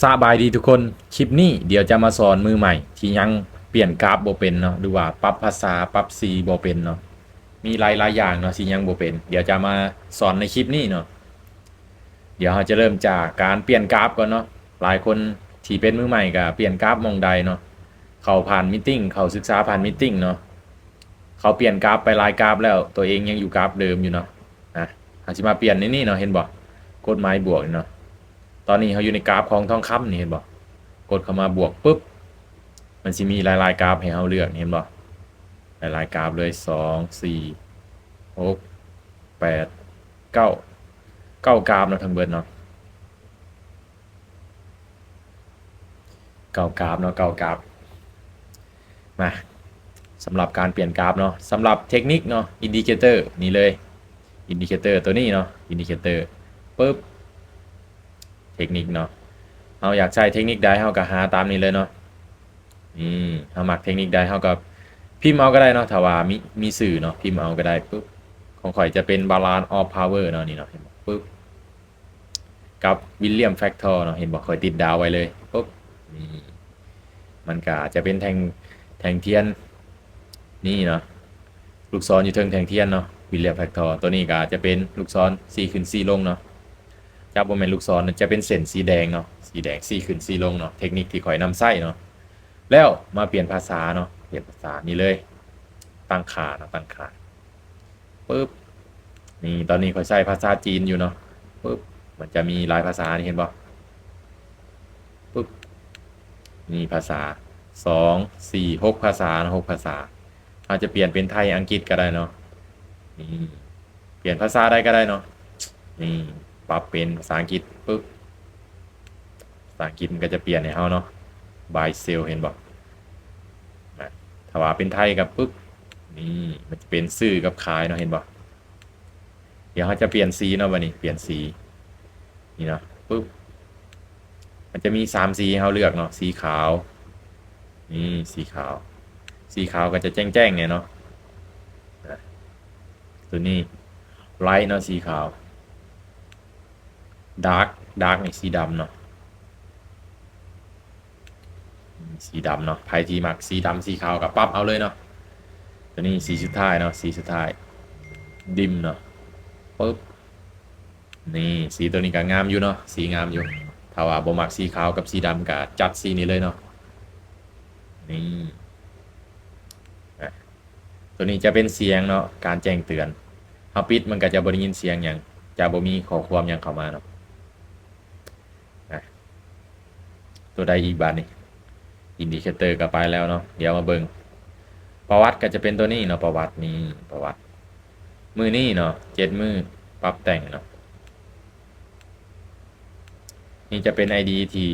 สบายดีทุกคนคลิปนี้เดี๋ยวจะมาสอนมือใหม่ที่ยังเปลี่ยนกราฟบ่เป็นเนาะหรือว่าปรับภาษาปรับสีบ่เป็นเนาะมีหลายอย่างเนาะที่ยังบ่เป็นเดี๋ยวจะมาสอนในคลิปนี้เนาะเดี๋ยวเราจะเริ่มจากการเปลี่ยนกราฟก่อนเนาะหลายคนที่เป็นมือใหม่ก็เปลี่ยนกราฟมองใดเนาะเขาผ่านมีตติ้งเขาศึกษาผ่านมีตติ้งเนาะเขาเปลี่ยนกราฟไปหลายกราฟแล้วตัวเองยังอยู่กราฟเดิมอยู่เนาะเราจะมาเปลี่ยนในนี่เนาะเห็นบ่กฎหมายบวกเนาะตอนนี้เขาอยู่ในกราฟของทองคำนี่เห็นบ่ กดเข้ามาบวกปุ๊บมันจะมีหลายๆกราฟให้เราเลือกเห็นบ่หลายๆกราฟเลย2 4 6 8 9กราฟเนาะทั้งเบิดเนาะกราฟเนาะกราฟมาสำหรับการเปลี่ยนกราฟเนาะสำหรับเทคนิคเนาะอินดิเคเตอร์นี่เลยอินดิเคเตอร์ตัวนี้เนาะอินดิเคเตอร์ปุ๊บเทคนิคเนาะเราอยากใช้เทคนิคใดเราก็หาตามนี้เลยเนาะนี่เรามักเทคนิคใดเราก็พิมพ์เอาก็ได้เนาะถ้าว่ามีสื่อเนาะพิมพ์เอาก็ได้ปุ๊บของข่อยจะเป็น balance of power เนาะนี่เนาะเห็นบ่ปุ๊บกับวิลเลียมแฟกทอร์เนาะเห็นบ่ข่อยติดดาวไว้เลยปุ๊บนี่มันก็จะเป็นแทงเทียนนี่เนาะลูกศรอยู่เทิงแทงเทียนเนาะวิลเลียมแฟกทอร์ตัวนี้ก็จะเป็นลูกศร4ขึ้น4ลงเนาะจับบ่แม่นลูกศรจะเป็นเส้นสีแดงเนาะสีแดง4ขึ้น4ลงเนาะเทคนิคที่ข่อยนำใช้เนาะแล้วมาเปลี่ยนภาษาเนาะเปลี่ยนภาษานี่เลยตั้งค่าเนาะตั้งค่าปุ๊บนี่ตอนนี้ข่อยใช้ภาษาจีนอยู่เนาะปุ๊บมันจะมีหลายภาษานี่เห็นบ่ปุ๊บนี่ภาษา2 4 6ภาษานะ6ภาษาอาจจะเปลี่ยนเป็นไทยอังกฤษก็ได้เนาะนี่เปลี่ยนภาษาได้ก็ได้เนาะนี่ปรับเป็นภาษาอังกฤษปุ๊บภาษาอังกฤษมันก็จะเปลี่ยนให้เฮาเนาะ buy sell เห็นบ่ถ้าว่าเป็นไทยกับปุ๊บนี่มันจะเป็นซื้อกับขายเนาะเห็นบ่เดี๋ยวเขาจะเปลี่ยนสีเนาะวันนี้เปลี่ยนสีนี่เนาะปุ๊บมันจะมี3 สีให้เราเลือกเนาะสีขาวนี่สีขาวก็จะแจ้งเนี่ยเนาะตัวนี้ไลท์เนาะสีขาวดาร์กนี่สีดำเนาะสีดำเนาะไพ่ที่มักสีดำสีขาวกับปั๊บเอาเลยเนาะตัวนี้สีสุดท้ายเนาะสีสุดท้ายดิมเนาะปุ๊บนี่สีตัวนี้ก็งามอยู่เนาะสีงามอยู่ถ้าว่าบ่มักสีขาวกับสีดำก็จัดสีนี้เลยเนาะนี่ตัวนี้จะเป็นเสียงเนาะการแจ้งเตือนเฮาปิดมันก็จะบ่ได้ยินเสียงหยังจะบ่มีข้อความหยังเข้ามาเนาะตัวใดอีกบาดนี้อินดิเคเตอร์ก็ไปแล้วเนาะเดี๋ยวมาเบิ่งประวัติก็จะเป็นตัวนี้เนาะประวัตินี้ประวัติมือนี้เนาะ7มือปรับแต่งเนาะนี่จะเป็น ID ที่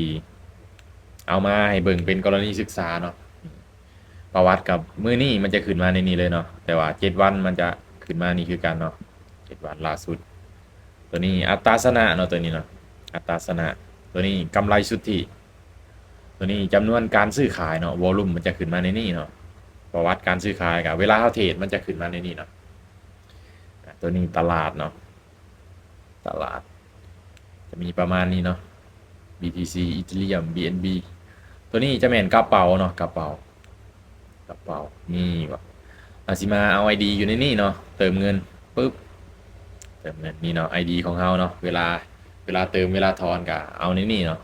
เอามาให้เบิ่งเป็นกรณีศึกษาเนาะประวัติกับมือนี้มันจะขึ้นมาในนี้เลยเนาะแต่ว่า7 วันมันจะขึ้นมานี่คือกันเนาะ7 วันล่าสุดตัวนี้อัตราชนะเนาะตัวนี้เนาะอัตราชนะตัวนี้กำไรสุทธิตัวนี้จำนวนการซื้อขายเนาะวอลุ่มมันจะขึ้นมาในนี้เนาะประวัติการซื้อขายกับเวลาเขาเทรดมันจะขึ้นมาในนี้เนาะตัวนี้ตลาดเนาะตลาดจะมีประมาณนี้เนาะ BTC Ethereum BNB ตัวนี้จะแม่นกระเป๋าเนาะกระเป๋านี่ก็อาซิมาเอา ID อยู่ในนี่เนาะเติมเงินปุ๊บเติมเงินนี่เนาะ ID ของเขาเนาะเวลาเติมเวลาถอนก็เอาในนี่เนาะ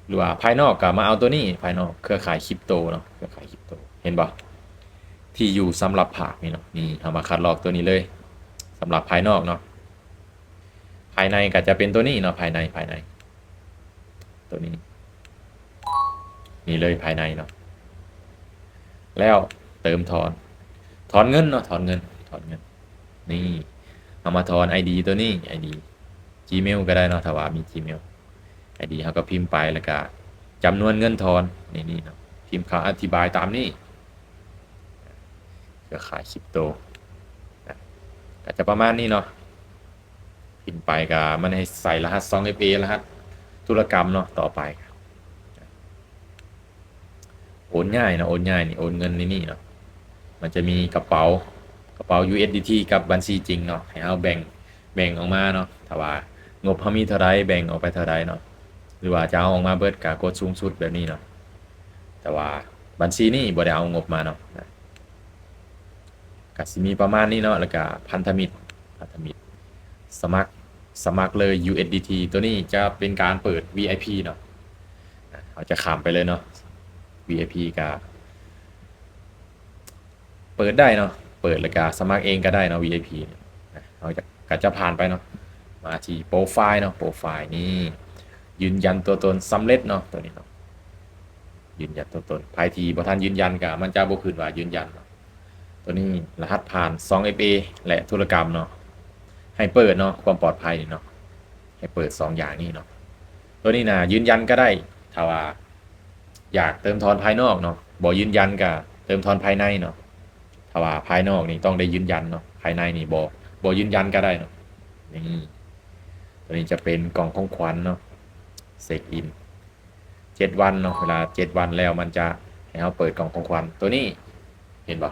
หรือว่าภายนอกก็มาเอาตัวนี้ภายนอกเครือข่ายคริปโตเนาะเครือข่ายคริปโตเห็นบ่ที่อยู่สำหรับผากนี่เนาะนี่เอามาคัดลอกตัวนี้เลยสำหรับภายนอกเนาะภายในก็จะเป็นตัวนี้เนาะภายในตัวนี้นี่เลยภายในเนาะแล้วเติมถอนเงินเนาะถอนเงินนี่เอามาถอน ID ตัวนี้ ID Gmail ก็ได้เนาะถ้าว่ามี Gmail ID เขาก็พิมพ์ไปแล้วก็จำนวนเงินถอนนี่เนาะพิมพ์คำอธิบายตามนี้เครือข่ายคริปโตก็จะประมาณนี้เนาะพิมพ์ไปก็มันให้ใส่รหัส 2FA รหัสธุรกรรมเนาะต่อไปโอนง่ายนะโอนง่ายนี่โอนเงินนี่เนาะมันจะมีกระเป๋า USDT กับบัญชีจริงเนาะให้เอาแบ่งออกมาเนาะถ้าว่างบเขามีเท่าไรแบ่งออกไปเท่าไรเนาะ หรือว่าจะเอาออกมาเบิดก็กดสูงสุดแบบนี้เนาะแต่ว่าบัญชีนี้บ่ได้เอางบมาเนาะก็สิมีประมาณนี้เนาะแล้วก็พันธมิตรสมัครเลย USDT ตัวนี้จะเป็นการเปิด VIP เนาะเราจะข้ามไปเลยเนาะ VIP ก็เปิดได้เนาะเปิดแล้วก็สมัครเองก็ได้เนาะ VIP เนี่ยเราจะผ่านไปเนาะมาที่โปรไฟล์เนาะโปรไฟล์นี่ยืนยันตัวตนสำเร็จเนาะตัวนี้เนาะยืนยันตัวตนภายทีบ่ทันยืนยันก็มันจะบ่ขึ้นว่ายืนยันเนาะตัวนี้รหัสผ่าน 2FA และธุรกรรมเนาะให้เปิดเนาะความปลอดภัยเนาะให้เปิด2อย่างนี้เนาะตัวนี้นะยืนยันก็ได้ถ้าว่าอยากเติมทอนภายนอกเนาะบ่ยืนยันก็เติมทอนภายในเนาะถ้าว่าภายนอกนี่ต้องได้ยืนยันเนาะภายในนี่บ่ยืนยันก็ได้เนาะนี่ตัวนี้จะเป็นกล่องของขวัญเนาะเช็คอิน7 วันเนาะเวลา7 วันแล้วมันจะให้เราเปิดกล่องของขวัญตัวนี้เห็นป่ะ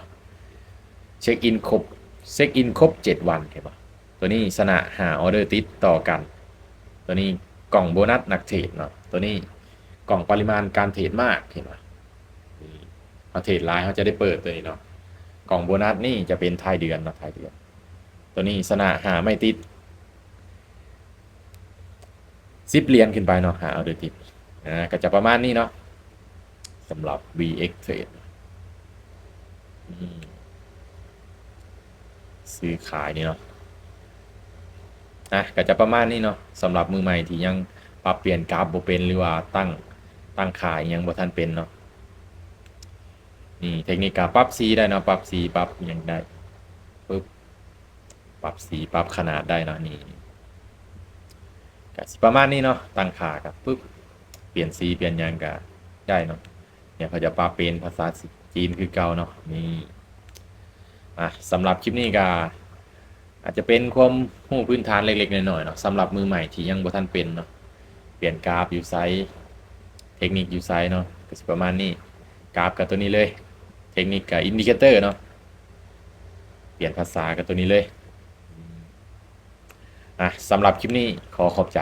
เช็คอินครบ7 วันเห็นป่ะตัวนี้ชนะ5 ออเดอร์ติดต่อกันตัวนี้กล่องโบนัสนักเทรดเนาะตัวนี้กล่องปริมาณการเทรดมากเห็นป่ะเขาเทรดไลน์เขาจะได้เปิดตัวนี้เนาะกล่องโบนัสนี่จะเป็นท้ายเดือนเนาะท้ายเดือนตัวนี้ชนะหาไม่ติด10 เหรียญขึ้นไปเนาะหาเอาเดอร์ติดก็จะประมาณนี้เนาะสำหรับ VX Trade ซื้อขายนี่เนาะก็จะประมาณนี้เนาะสำหรับมือใหม่ที่ยังปรับเปลี่ยนกราฟบ่เป็นหรือว่าตั้งขายยังบ่ทันเป็นเนาะนี่เทคนิคการปรับสีได้เนาะปรับสีปรับยังได้ปึ๊บปรับสีปรับขนาดได้เนาะนี่ก็สิประมาณนี้เนาะตั้งค่ากับปึ๊บเปลี่ยนสีเปลี่ยนยังก็ได้เนาะเนี่ยเขาจะปรับเป็นภาษาจีนคือเก่าเนาะนี่สำหรับคลิปนี้ก็อาจจะเป็นความรู้พื้นฐานเล็กๆน้อยๆเนาะสำหรับมือใหม่ที่ยังบ่ทันเป็นเนาะเปลี่ยนกราฟอยู่ไซส์เทคนิคอยู่ไซส์เนาะก็สิประมาณนี้กราฟกับตัวนี้เลยเทคนิคกับอินดิเคเตอร์เนาะเปลี่ยนภาษากับตัวนี้เลยสำหรับคลิปนี้ขอขอบใจ